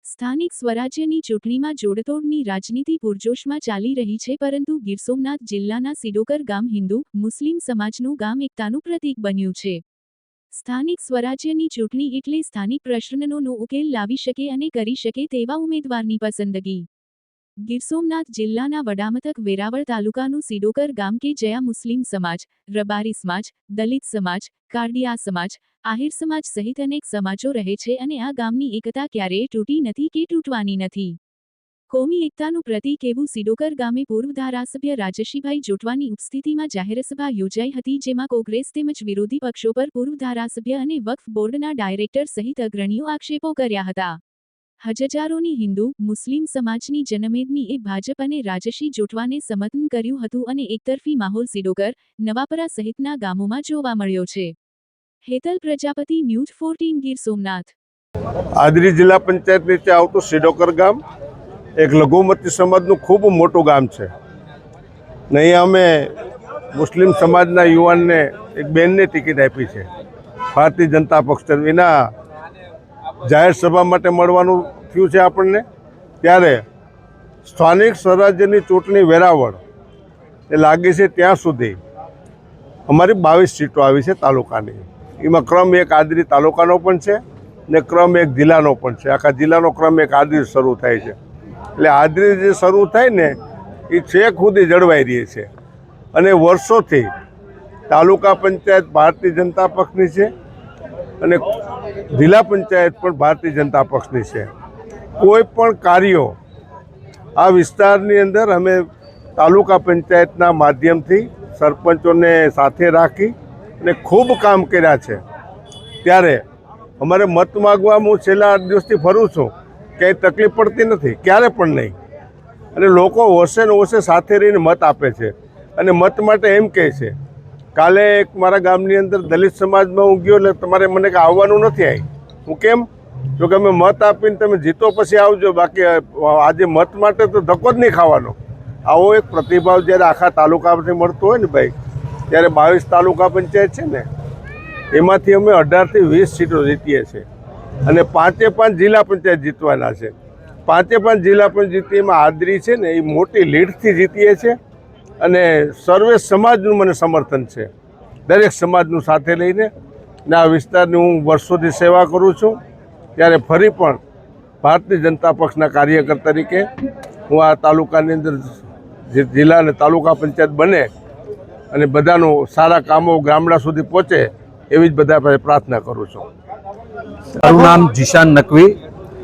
સ્થાનિક સ્વરાજ્યની ચૂંટણીમાં જોડતોડની રાજનીતિ પૂરજોશમાં ચાલી રહી છે, પરંતુ ગીર સોમનાથ જિલ્લાના સિડોકર ગામ હિન્દુ મુસ્લિમ સમાજનું ગામ એકતાનું પ્રતીક બન્યું છે। સ્થાનિક સ્વરાજ્યની ચૂંટણી એટલે સ્થાનિક પ્રશ્નોનો ઉકેલ લાવી શકે અને કરી શકે તેવા ઉમેદવારની પસંદગી। ગીર સોમનાથ જિલ્લાના વડામથક વેરાવળ તાલુકાનું સિડોકર ગામ કે જ્યાં મુસ્લિમ સમાજ, રબારી સમાજ, દલિત સમાજ, કારડિયા સમાજ, આહિર સમાજ સહિત અનેક સમાજો રહે છે અને આ ગામની એકતા ક્યારેય તૂટી નથી કે તૂટવાની નથી। કોમી એકતાનું પ્રતીક એવું સિડોકર ગામે પૂર્વ ધારાસભ્ય રાજશીભાઈ જોટવાની ઉપસ્થિતિમાં જાહેરસભા યોજાઈ હતી, જેમાં કોંગ્રેસ તેમજ વિરોધી પક્ષો પર પૂર્વ ધારાસભ્ય અને વક્ફ બોર્ડના ડાયરેક્ટર સહિત અગ્રણીઓ આક્ષેપો કર્યા હતા। હજારોની હિન્દુ મુસ્લિમ સમાજની જનમેદની એ ભાજપ અને રાજશી જોટવાને સમર્થન કર્યું હતું અને એકતરફી માહોલ સિડોકર, નવાપરા સહિતના ગામોમાં જોવા મળ્યો છે। હેતલ પ્રજાપતિ, ન્યૂઝ 14 ગીર સોમનાથ। આદરી જિલ્લા પંચાયત નીચે આવતું સિડોકર ગામ એક લઘુમતી સમાજનું ખૂબ મોટું ગામ છે। અહીં અમે મુસ્લિમ સમાજના યુવાનને એક બેનને ટિકિટ આપી છે ભારતીય જનતા પક્ષ વિના જાહેર સભા માટે મળવાનું થયું છે આપણને। ત્યારે સ્થાનિક સ્વરાજ્યની ચૂંટણી વેરાવળ એ લાગી છે ત્યાં સુધી અમારી 22 સીટો આવી છે તાલુકાની। એમાં ક્રમ 1 આદરી તાલુકાનો પણ છે ને ક્રમ 1 જિલ્લાનો પણ છે। આખા જિલ્લાનો ક્રમ 1 આદરી શરૂ થાય છે, એટલે આદરી જે શરૂ થાય ને એ છેક સુધી જળવાઈ રહી છે અને વર્ષોથી તાલુકા પંચાયત ભારતીય જનતા પક્ષની છે અને જિલ્લા પંચાયત પણ ભારતીય જનતા પક્ષની છે। કોઈ પણ કાર્યો આ વિસ્તારની અંદર અમે તાલુકા પંચાયતના માધ્યમથી સરપંચોને સાથે રાખી અને ખૂબ કામ કર્યા છે। ત્યારે અમારે મત માગવા હું છેલ્લા 8 દિવસથી ફરું છું, ક્યાંય તકલીફ પડતી નથી, ક્યારે પણ નહીં। અને લોકો હોશે ને હોશે સાથે રહીને મત આપે છે અને મત માટે એમ કહે છે। કાલે એક મારા ગામની અંદર દલિત સમાજમાં હું ગયો એટલે તમારે મને કે આવવાનું નથી। આવી હું કેમ? જો કે અમે મત આપીને તમે જીતો પછી આવજો, બાકી આજે મત માટે તો ધક્કો જ નહીં ખાવાનો। આવો એક પ્રતિભાવ જ્યારે આખા તાલુકામાંથી મળતો હોય ને ભાઈ, ત્યારે 22 તાલુકા પંચાયત છે ને એમાંથી અમે 18 થી 20 સીટો જીતીએ છીએ અને 5 જિલ્લા પંચાયત જીતવાના છે। 5 જિલ્લા પંચાયત જીતી એમાં આદરી છે ને એ મોટી લીડથી જીતીએ છીએ અને સર્વે સમાજનું મને સમર્થન છે, દરેક સમાજનું સાથે લઈને। ને આ વિસ્તારની હું વર્ષોથી સેવા કરું છું, ત્યારે ફરી પણ ભારતીય જનતા પક્ષના કાર્યકર તરીકે હું આ તાલુકાની અંદર જિલ્લા અને તાલુકા પંચાયત બને અને બધાનું સારા કામો ગામડા સુધી પહોંચે એવી જ બધા પાસે પ્રાર્થના કરું છું। મારું નામ જીશાન નકવી,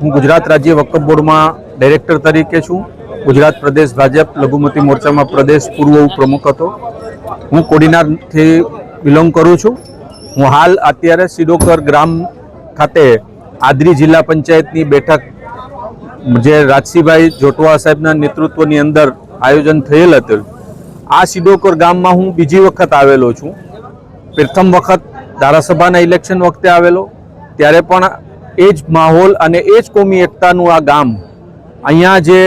હું ગુજરાત રાજ્ય વકફ બોર્ડમાં ડાયરેક્ટર તરીકે છું। ગુજરાત પ્રદેશ ભાજપ લઘુમતી મોરચામાં પ્રદેશ પૂર્વ પ્રમુખ હતો। હું કોડીનારથી બિલોંગ કરું છું। હું હાલ અત્યારે સિડોકર ગ્રામ ખાતે આદરી જિલ્લા પંચાયતની બેઠક જે રાજશીભાઈ જોટવા સાહેબના નેતૃત્વની અંદર આયોજન થયેલ હતું, આ સિડોકર ગામમાં હું બીજી વખત આવેલો છું। પ્રથમ વખત ધારાસભાના ઇલેક્શન વખતે આવેલો, ત્યારે પણ એ જ માહોલ અને એ જ કોમી એકતાનું આ ગામ, અહીંયા જે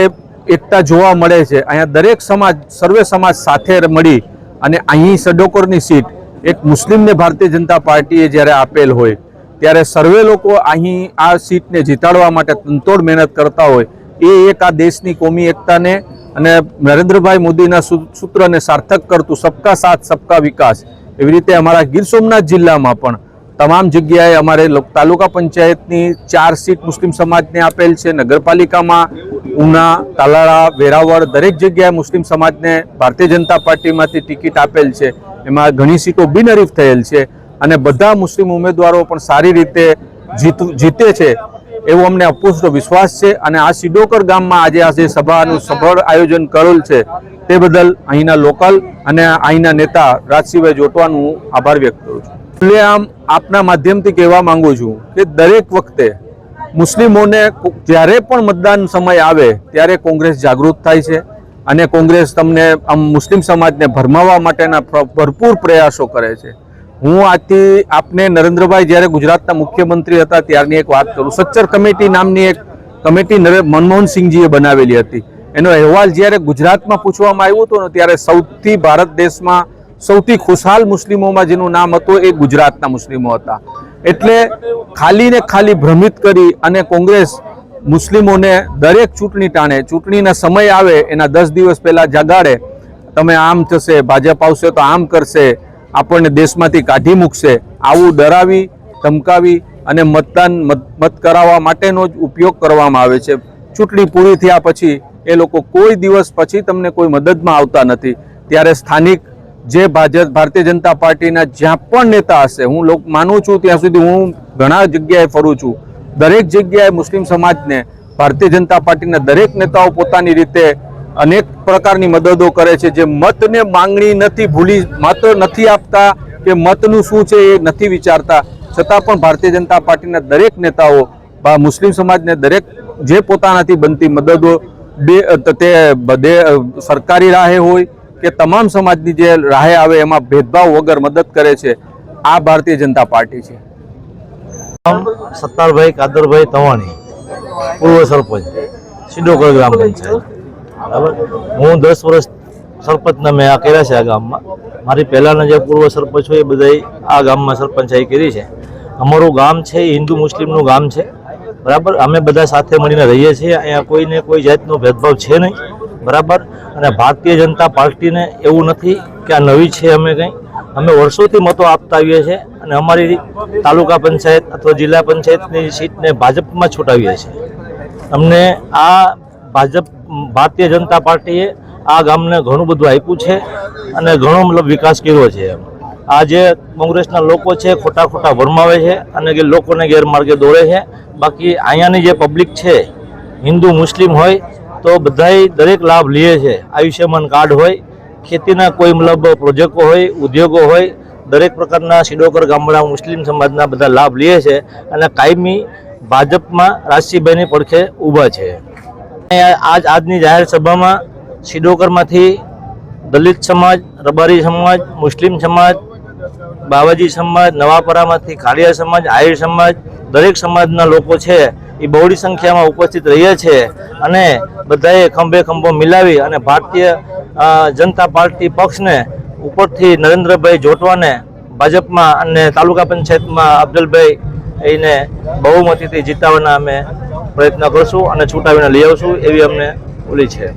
એકતા જોવા મળે છે, અહીંયા દરેક સમાજ સર્વે સમાજ સાથે મળી અને અહીં સિડોકરની સીટ એક મુસ્લિમને ભારતીય જનતા પાર્ટીએ જ્યારે આપેલ હોય ત્યારે સર્વે લોકો અહીં આ સીટને જીતાડવા માટે તનતોડ મહેનત કરતા હોય, એ એક આ દેશની કોમી એકતાને અને નરેન્દ્રભાઈ મોદીના સૂત્રને સાર્થક કરતું સબકા સાથ સબકા વિકાસ, એવી રીતે અમારા ગીર સોમનાથ જિલ્લામાં પણ તમામ જગ્યાએ અમારે તાલુકા પંચાયતની 4 સીટ મુસ્લિમ સમાજને આપેલ છે। નગરપાલિકામાં ઉના, તાલાળા, વેરાવળ દરેક જગ્યાએ મુસ્લિમ સમાજને ભારતીય જનતા પાર્ટીમાંથી ટિકિટ આપેલ છે। એમાં ઘણી સીટો બિનહરીફ થયેલ છે અને બધા મુસ્લિમ ઉમેદવારો પણ સારી રીતે જીતે છે એવો અમને અપૂર્વ વિશ્વાસ છે। અને આ સિડોકર ગામમાં આજે સભાનું સફળ આયોજન કરેલ છે તે બદલ અહીંના લોકલ અને અહીંના નેતા રાજશીભાઈ જોટવાનું હું આભાર વ્યક્ત કરું છું। આમ આપના માધ્યમથી કહેવા માંગુ છું કે દરેક વખતે મુસ્લિમોને જ્યારે પણ મતદાન સમય આવે ત્યારે કોંગ્રેસ જાગૃત થાય છે અને કોંગ્રેસ તમને આમ મુસ્લિમ સમાજને ભરમાવવા માટેના ભરપૂર પ્રયાસો કરે છે। હું આજથી આપને નરેન્દ્રભાઈ જ્યારે ગુજરાતના મુખ્યમંત્રી હતા ત્યારની એક વાત કરું। સચ્ચર કમિટી નામની એક કમિટી મનમોહનસિંહજીએ બનાવેલી હતી। એનો અહેવાલ જ્યારે ગુજરાતમાં પૂછવામાં આવ્યો હતો ને ત્યારે સૌથી ભારત દેશમાં સૌથી ખુશહાલ મુસ્લિમોમાં જેનું નામ હતું એ ગુજરાતના મુસ્લિમો હતા। એટલે ખાલી ને ખાલી ભ્રમિત કરી અને કોંગ્રેસ મુસ્લિમોને દરેક ચૂંટણી ટાણે ચૂંટણીના સમય આવે એના 10 દિવસ પહેલાં જગાડે, તમે આમ થશે, ભાજપ આવશે તો આમ કરશે, આપણને દેશમાંથી કાઢી મૂકશે, આવું ડરાવી ધમકાવી અને મત કરાવવા માટેનો જ ઉપયોગ કરવામાં આવે છે. ચૂંટણી પૂરી થયા પછી એ લોકો કોઈ દિવસ પછી તમને કોઈ મદદમાં આવતા નથી. ત્યારે સ્થાનિક જે ભારતીય જનતા પાર્ટીના જ્યાં પણ નેતા હશે, હું માનું છું ત્યાં સુધી હું ઘણા જગ્યાએ ફરું છું, દરેક જગ્યાએ મુસ્લિમ સમાજને ભારતીય જનતા પાર્ટીના દરેક નેતાઓ પોતાની રીતે અનેક પ્રકારની મદદો કરે છે. જે મતને માંગણી નથી ભૂલી, મત નથી આપતા કે મતનું શું છે એ નથી વિચારતા, છતાં પણ ભારતીય જનતા પાર્ટીના દરેક નેતાઓ મુસ્લિમ સમાજને દરેક જે પોતાનાથી બનતી મદદો તે સરકારી રાહે હોય કે તમામ સમાજની જે રાહે આવે એમાં ભેદભાવ વગર મદદ કરે છે. આ ભારતીય જનતા પાર્ટી છે. સત્તારભાઈ કાદરભાઈ તવાણી, પૂર્વ સરપંચ, સિડોકર ગ્રામ પંચાયત. બરાબર, હું 10 વર્ષ સરપંચના મેં આ કર્યા છે આ ગામમાં. મારી પહેલાંના જે પૂર્વ સરપંચ હોય એ બધા આ ગામમાં સરપંચાઈ કરી છે. અમારું ગામ છે એ હિન્દુ મુસ્લિમનું ગામ છે. બરાબર, અમે બધા સાથે મળીને રહીએ છીએ. અહીંયા કોઈને કોઈ જાતનો ભેદભાવ છે નહીં. બરાબર, અને ભારતીય જનતા પાર્ટીને એવું નથી કે આ નવી છે. અમે વર્ષોથી મતો આપતા આવીએ છીએ અને અમારી તાલુકા પંચાયત અથવા જિલ્લા પંચાયતની સીટને ભાજપમાં છૂટાવીએ છીએ. અમને આ ભારતીય જનતા પાર્ટીએ આ ગામને ઘણું બધું આપ્યું છે અને ઘણો મતલબ વિકાસ કર્યો છે. આ જે કોંગ્રેસના લોકો છે ખોટા ભરમાવે છે અને કે લોકોને ગેરમાર્ગે દોરે છે. બાકી અહીંયાની જે પબ્લિક છે, હિન્દુ મુસ્લિમ હોય તો બધાય દરેક લાભ લે છે. આયુષ્યમાન કાર્ડ હોય, ખેતીના કોઈ મતલબ પ્રોજેક્ટો હોય, ઉદ્યોગો હોય, દરેક પ્રકારના સિડોકર ગામડા મુસ્લિમ સમાજના બધા લાભ લે છે અને કાયમી ભાજપમાં રાજસીભાઈની પડખે ઊભા છે. આજની જાહેર સભામાં સિડોકરમાંથી દલિત સમાજ, રબારી સમાજ, મુસ્લિમ સમાજ, બાવાજી સમાજ, નવાપરામાંથી કાળિયા સમાજ, આહિર સમાજ, દરેક સમાજના લોકો છે એ બહોળી સંખ્યામાં ઉપસ્થિત રહ્યા છે અને બધાએ ખંભે ખંભો મિલાવી અને ભારતીય જનતા પાર્ટી પક્ષને ઉપરથી નરેન્દ્રભાઈ જોટવાને ભાજપમાં અને તાલુકા પંચાયતમાં અફજલભાઈ એને બહુમતીથી જીતાવવાના અમે પ્રયત્ન કરશું અને છૂટાવીને લઈ આવશું એવી અમને ઓલી છે.